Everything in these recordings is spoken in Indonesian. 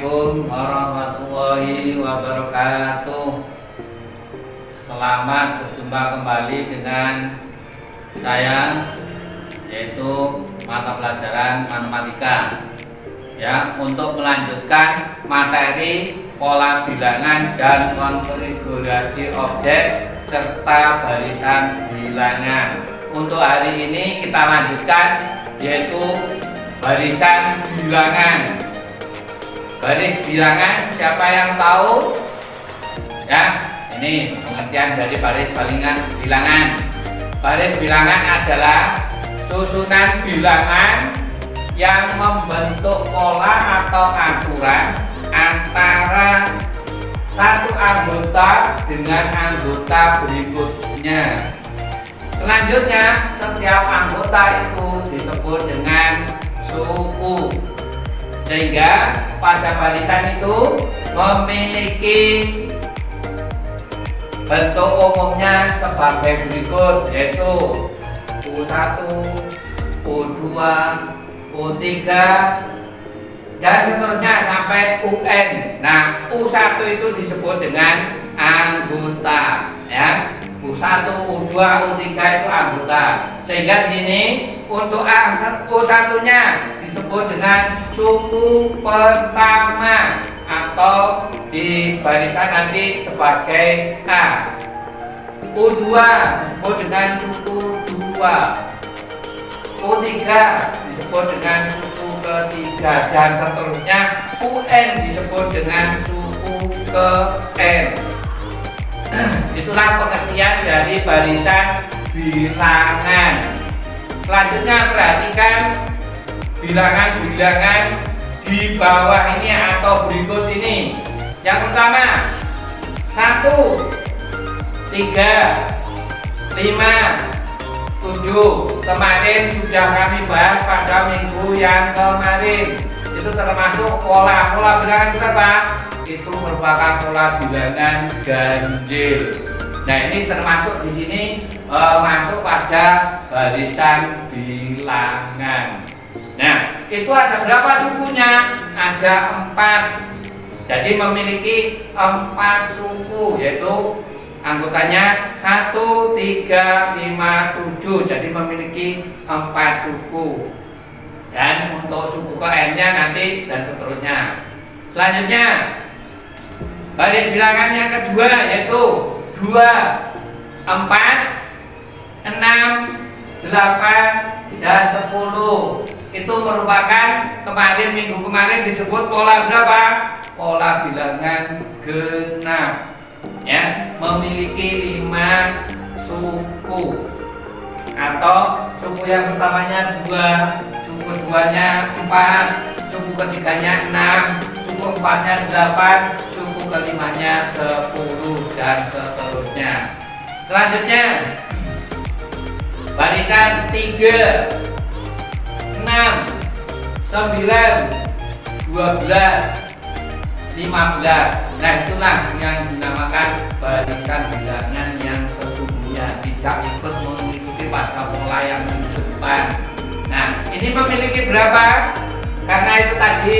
Assalamualaikum warahmatullahi wabarakatuh. Selamat berjumpa kembali dengan saya, yaitu mata pelajaran matematika. Ya, untuk melanjutkan materi pola bilangan dan konfigurasi objek serta barisan bilangan. Untuk hari ini kita lanjutkan, yaitu barisan bilangan. Baris bilangan, siapa yang tahu? Ya, ini pengertian dari baris bilangan. Baris bilangan adalah susunan bilangan yang membentuk pola atau aturan antara satu anggota dengan anggota berikutnya. Selanjutnya, setiap anggota itu disebut dengan suku. Sehingga pada barisan itu memiliki bentuk umumnya sebagai berikut, yaitu U1, U2, U3 dan seterusnya sampai UN. Nah, U1 itu disebut dengan anggota, ya. U1, U2, U3 itu anggota. Sehingga di sini untuk U1-nya disebut dengan suku pertama atau di barisan nanti sebagai A. U2 disebut dengan suku 2. U3 disebut dengan suku ketiga dan seterusnya. UN disebut dengan suku ke N. Itulah pengertian dari barisan bilangan. Selanjutnya perhatikan bilangan-bilangan di bawah ini atau berikut ini. Yang pertama 1, 3, 5, 7. Kemarin sudah kami bahas pada minggu yang kemarin. Itu termasuk pola bilangan berapa? Itu merupakan pola bilangan ganjil. Nah, ini termasuk di sini masuk pada barisan bilangan. Nah, itu ada berapa sukunya? Ada 4. Jadi memiliki 4 suku, yaitu anggotanya 1, 3, 5, 7. Jadi memiliki 4 suku. Dan untuk suku ke N-nya nanti dan seterusnya. Selanjutnya baris bilangan yang kedua, yaitu 2, 4, 6, 8, dan 10. Itu merupakan minggu kemarin disebut pola berapa? Pola bilangan genap. Ya, memiliki 5 suku. Atau suku yang pertamanya 2, suku keduanya 4, suku ketiganya 6, suku keempatnya 8, suku kelimanya 10 dan seterusnya. Selanjutnya barisan 3, 6, 9, 12, 15. Nah, itulah yang dinamakan barisan bilangan yang sesungguhnya, tidak ikut mengikuti pada pola yang di depan. Nah, ini memiliki berapa? Karena itu tadi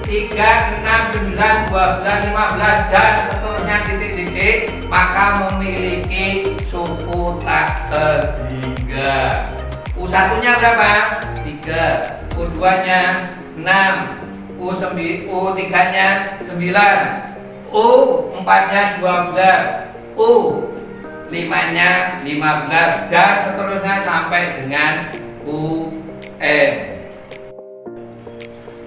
3, 6, 9, 12, 15 dan seterusnya titik-titik, maka memiliki suku tak terhingga. U1-nya berapa? 3. U2-nya 6. U3-nya 9. U4-nya 12. U5-nya 15 dan seterusnya sampai dengan UN.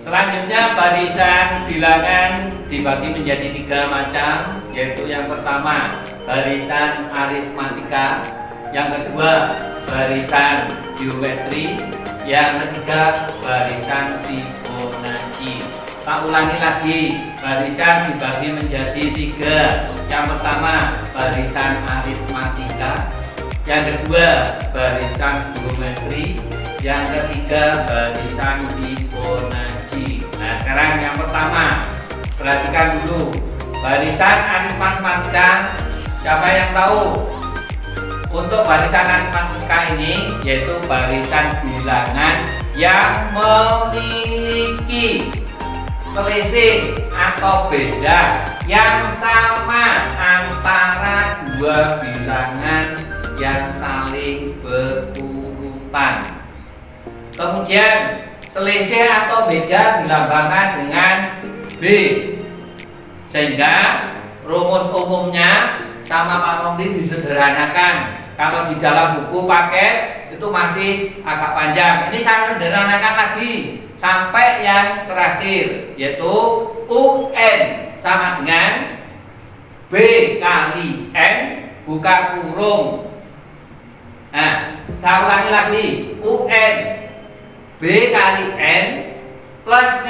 Selanjutnya barisan bilangan dibagi menjadi 3 macam, yaitu yang pertama barisan aritmatika, yang kedua barisan geometri, yang ketiga barisan Fibonacci. Tak ulangi lagi, barisan dibagi menjadi 3. Yang pertama barisan aritmatika, yang kedua barisan geometri, yang ketiga barisan Fibonacci. Nah, sekarang yang pertama, perhatikan dulu barisan aritmatika. Siapa yang tahu? Untuk barisan aritmatika ini yaitu barisan bilangan yang memiliki selisih atau beda yang sama antara dua bilangan yang saling berurutan. Kemudian selisih atau beda dilambangkan dengan B, sehingga rumus umumnya sama Pak Romli disederhanakan. Kalau di dalam buku paket itu masih agak panjang. Ini saya sederhanakan lagi sampai yang terakhir, yaitu UN sama dengan B kali N buka kurung. Nah, saya ulangi lagi, UN B kali N plus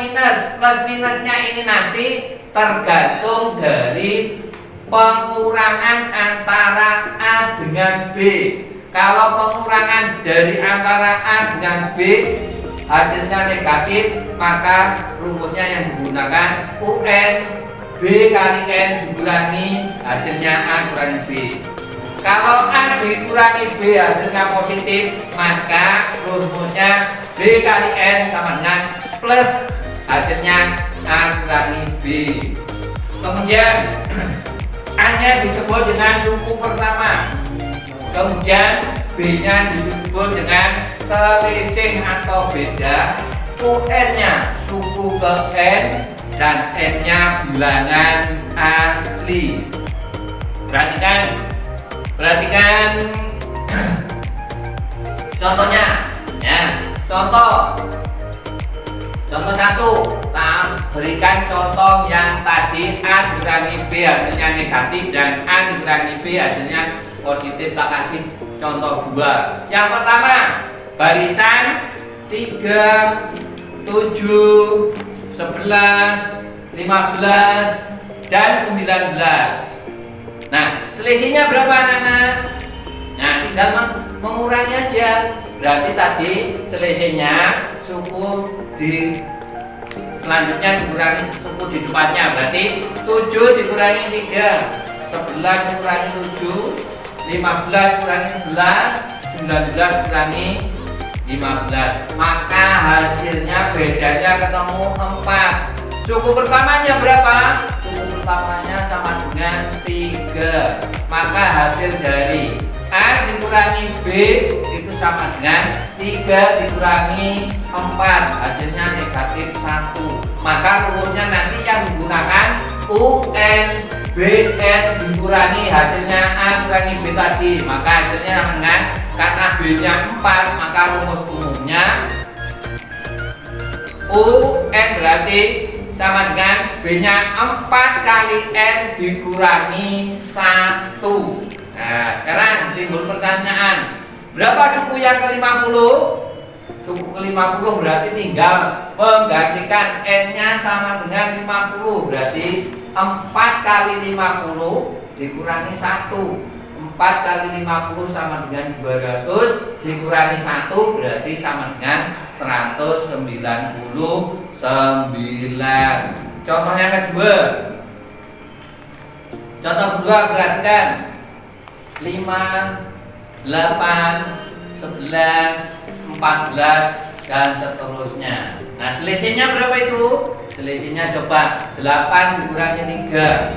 minusnya ini nanti tergantung dari pengurangan antara A dengan B. Kalau pengurangan dari antara A dengan B hasilnya negatif, maka rumusnya yang digunakan UN B kali N dikurangi hasilnya A kurangi B. Kalau A dikurangi B hasilnya positif, maka rumusnya B kali N sama dengan plus hasilnya A kurangi B. Kemudian A-nya disebut dengan suku pertama, kemudian B-nya disebut dengan selisih atau beda, UN-nya suku ke N, dan N-nya bilangan asli. Perhatikan contohnya ya. Contoh satu, kita berikan contoh yang tadi A dikurangi B hasilnya negatif dan A dikurangi B hasilnya positif. Tak kasih contoh 2. Yang pertama, barisan 3, 7, 11, 15, dan 19. Nah, selisihnya berapa anak-anak? Nah, tinggal mengurangi aja. Berarti tadi selisihnya suku di selanjutnya dikurangi suku di depannya, berarti 7 dikurangi 3, 11 dikurangi 7, 15 kurangi 11, 19 kurangi 15. Maka hasilnya bedanya ketemu 4. Suku pertamanya berapa? Suku pertamanya sama dengan 3. Maka hasil dari A dikurangi B itu sama dengan 3 dikurangi 4, hasilnya negatif 1. Maka rumusnya nanti yang digunakan UN BN dikurangi hasilnya A kurangi B tadi. Maka hasilnya sama dengan, karena B nya 4, maka rumus umumnya UN berarti sama dengan B nya 4 kali N dikurangi 1. Nah, sekarang timbul pertanyaan, berapa suku yang ke-50? Suku ke-50 berarti tinggal menggantikan N-nya sama dengan 50. Berarti 4 kali 50 dikurangi 1. 4 kali 50 sama dengan 200 dikurangi 1 berarti sama dengan 199. Contoh yang kedua. Contoh kedua, perhatikan 5, 8, 11, 14, dan seterusnya. Nah, selisihnya berapa itu? Selisihnya coba 8 dikurangi 3,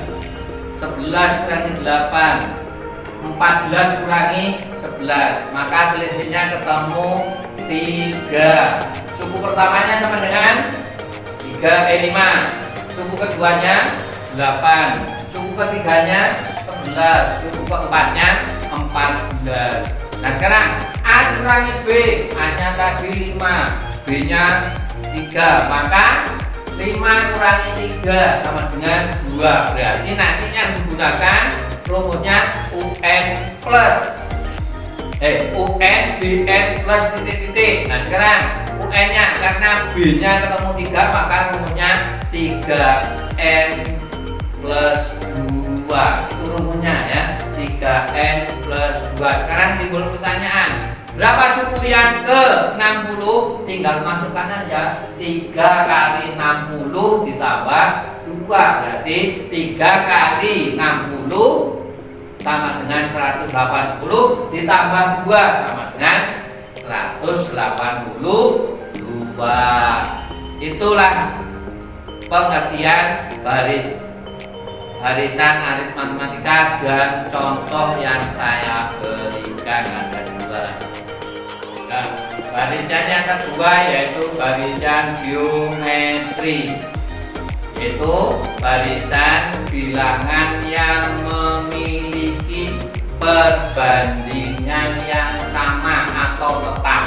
11 kurangi 8, 14 kurangi 11. Maka selisihnya ketemu 3. Suku pertamanya sama dengan 5. Suku keduanya 8. Suku ketiganya 11. Suku keempatnya 14. Nah, sekarang A dikurangi B, A-nya tadi 5, B-nya 3. Maka 5 kurangi 3 sama dengan 2. Berarti nanti yang digunakan rumusnya UN plus UN BN plus titik-titik. Nah, sekarang UN-nya karena B-nya ketemu 3, maka rumusnya 3N plus 2. Itu rumusnya ya, 3N plus 2. Sekarang timbul pertanyaan, berapa suku yang ke-60? Tinggal masukkan aja 3 kali 60 ditambah 2. Berarti 3 kali 60 sama dengan 180 ditambah 2 sama dengan 182. Itulah pengertian barisan aritmatika dan contoh yang saya berikan ada dua. Nah, barisan yang kedua yaitu barisan geometri, yaitu barisan bilangan yang memiliki perbandingan yang sama atau tetap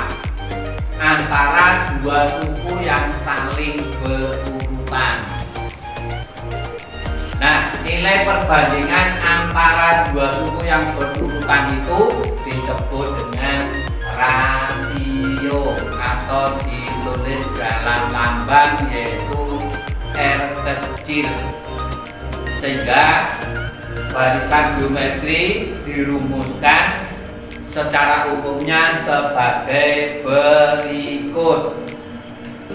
antara dua suku yang saling berurutan. Nah, nilai perbandingan antara dua suku yang berurutan itu disebut dengan rasio atau ditulis dalam lambang yaitu R kecil. Sehingga barisan geometri dirumuskan secara umumnya sebagai berikut,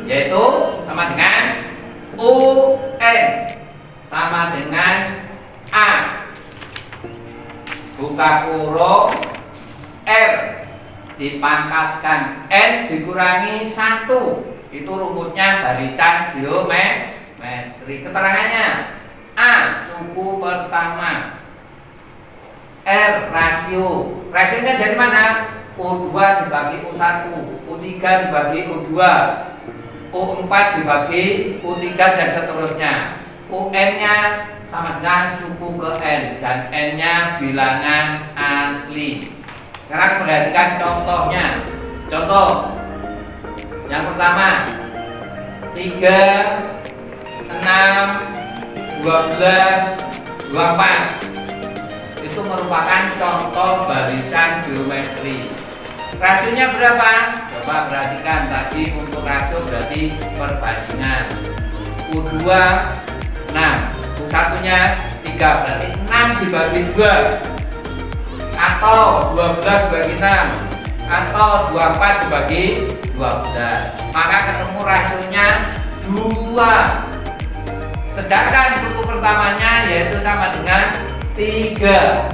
yaitu sama dengan UN sama dengan A buka kurung R dipangkatkan N dikurangi 1. Itu rumusnya barisan geometri. Keterangannya: A suku pertama, R rasio. Rasionya dari mana? U2 dibagi U1, U3 dibagi U2, U4 dibagi U3 dan seterusnya. UN-nya sama dengan suku ke N dan N-nya bilangan asli. Sekarang perhatikan contohnya. Contoh yang pertama 3, 6, 12, 24. Itu merupakan contoh barisan geometri. Rasionya berapa? Coba perhatikan, tadi untuk rasio berarti perbandingan. U2 6, U1 nya 3, berarti 6 dibagi 2 atau 12 dibagi 6 atau 24 dibagi 12, maka ketemu rasionya 2. Sedangkan suku pertamanya yaitu sama dengan 3,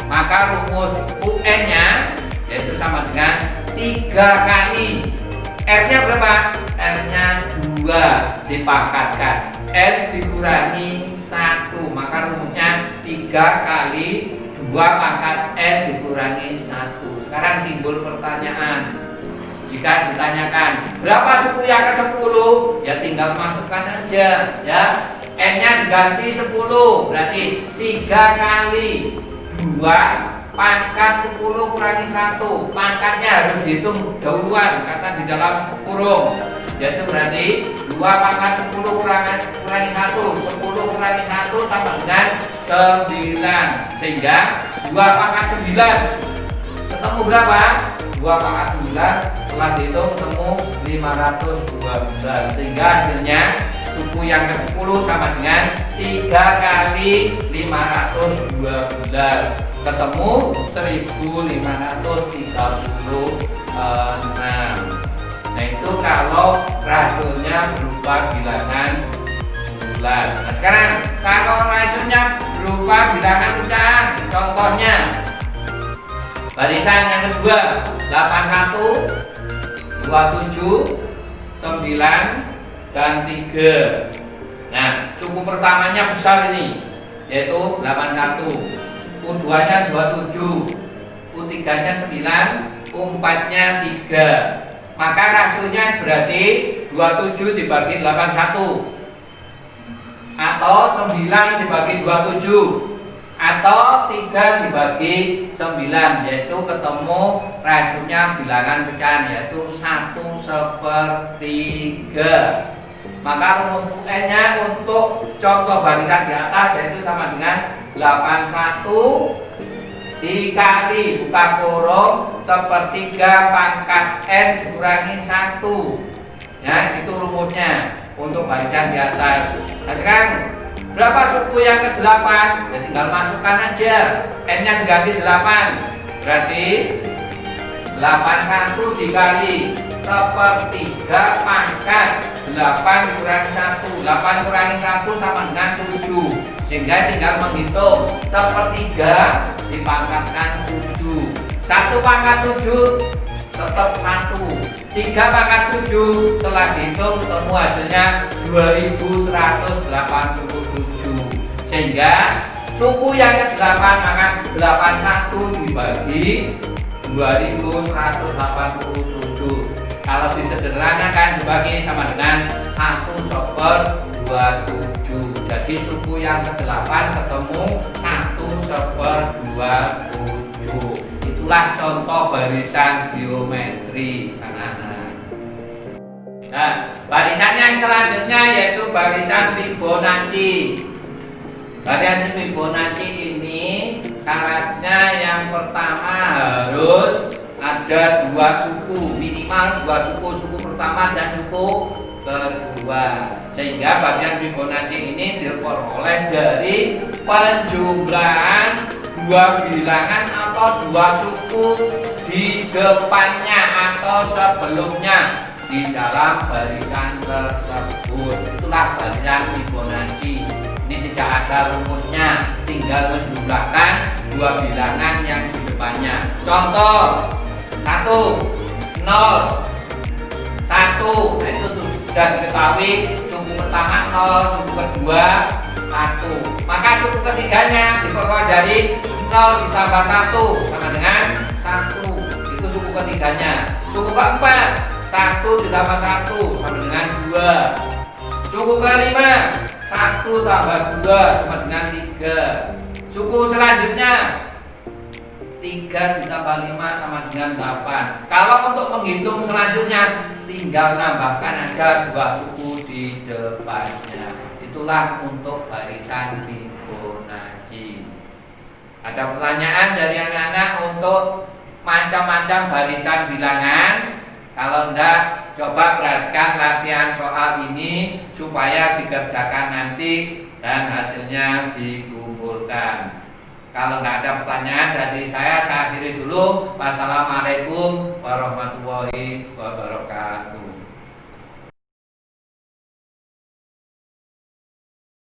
maka rumus UN nya yaitu sama dengan 3 kali R nya berapa? R nya 2 dipangkatkan N dikurangi 1, maka rumusnya 3 kali 2 pangkat N dikurangi 1. Sekarang timbul pertanyaan, jika ditanyakan berapa suku yang ke-10, ya tinggal masukkan aja ya. N nya diganti 10, berarti 3 kali 2 pangkat 10 kurangi 1. Pangkatnya harus dihitung dahuluan karena di dalam kurung, yaitu berarti 2 pangkat 10 kurangi 1, 10 kurangi 1 sama dengan 9. Sehingga 2 pangkat 9 ketemu berapa? 2 pangkat 9 setelah dihitung ketemu 512. Sehingga hasilnya suku yang ke-10 sama dengan 3 kali 512 ketemu 1536. Nah, itu kalau rasionya berupa bilangan bulan. Nah, sekarang kalau rasionya berupa bilangan pecahan, contohnya barisan yang kedua 81, 27, 9 dan 3. Nah, suku pertamanya besar ini yaitu 81, U2 nya 27, U3 nya 9, U4 nya 3. Maka rasionya berarti 27 dibagi 81 atau 9 dibagi 27 atau 3 dibagi 9, yaitu ketemu rasionya bilangan pecahan yaitu 1/3. Maka rumus UN nya untuk contoh barisan di atas yaitu sama dengan 81 dikali buka kurung 1/3 pangkat N dikurangi 1. Ya, itu rumusnya untuk barisan di atas. Nah, sekarang berapa suku yang ke-8? Ya tinggal masukkan aja. N nya diganti 8. Berarti 81 dikali 1/3 pangkat 8 dikurangi 1. 8 kurangi 1 sama dengan 7. Sehingga tinggal menghitung 1/3 dipangkatkan 7. 1 pangkat 7 tetap 1. 3 pangkat 7 setelah dihitung ketemu hasilnya 2187. Sehingga suku yang ke-8 maka 81 dibagi 2187. Kalau disederhanakan dibagi sama dengan 1/27. Jadi suku yang ke-8 ketemu 1/27. Itulah contoh barisan geometri, anak-anak. Nah, barisan yang selanjutnya yaitu barisan Fibonacci. Barisan Fibonacci ini syaratnya yang pertama harus ada 2 suku, minimal 2 suku, suku pertama dan suku kedua. Sehingga barisan Fibonacci ini diperoleh dari penjumlahan 2 bilangan atau 2 suku di depannya atau sebelumnya di dalam barisan tersebut. Itulah barisan Fibonacci. Ini tidak ada rumusnya, tinggal menjumlahkan 2 bilangan yang di depannya. Contoh 1, 0, 1. Nah, itu sudah diketahui suku pertama 0, suku kedua 1. Maka suku ketiganya diperoleh dari 0 ditambah 1 sama dengan 1. Itu suku ketiganya. Suku keempat 1 ditambah 1 sama dengan 2. Suku kelima 1 tambah 2 sama dengan 3. Suku selanjutnya 3 ditambah 5 sama dengan 8. Kalau untuk menghitung selanjutnya tinggal nambahkan aja 2 suku di depannya. Itulah untuk barisan Fibonacci. Ada pertanyaan dari anak-anak untuk macam-macam barisan bilangan? Kalau enggak, coba perhatikan latihan soal ini supaya dikerjakan nanti dan hasilnya dikumpulkan. Kalau nggak ada pertanyaan dari saya akhiri dulu. Wassalamualaikum warahmatullahi wabarakatuh.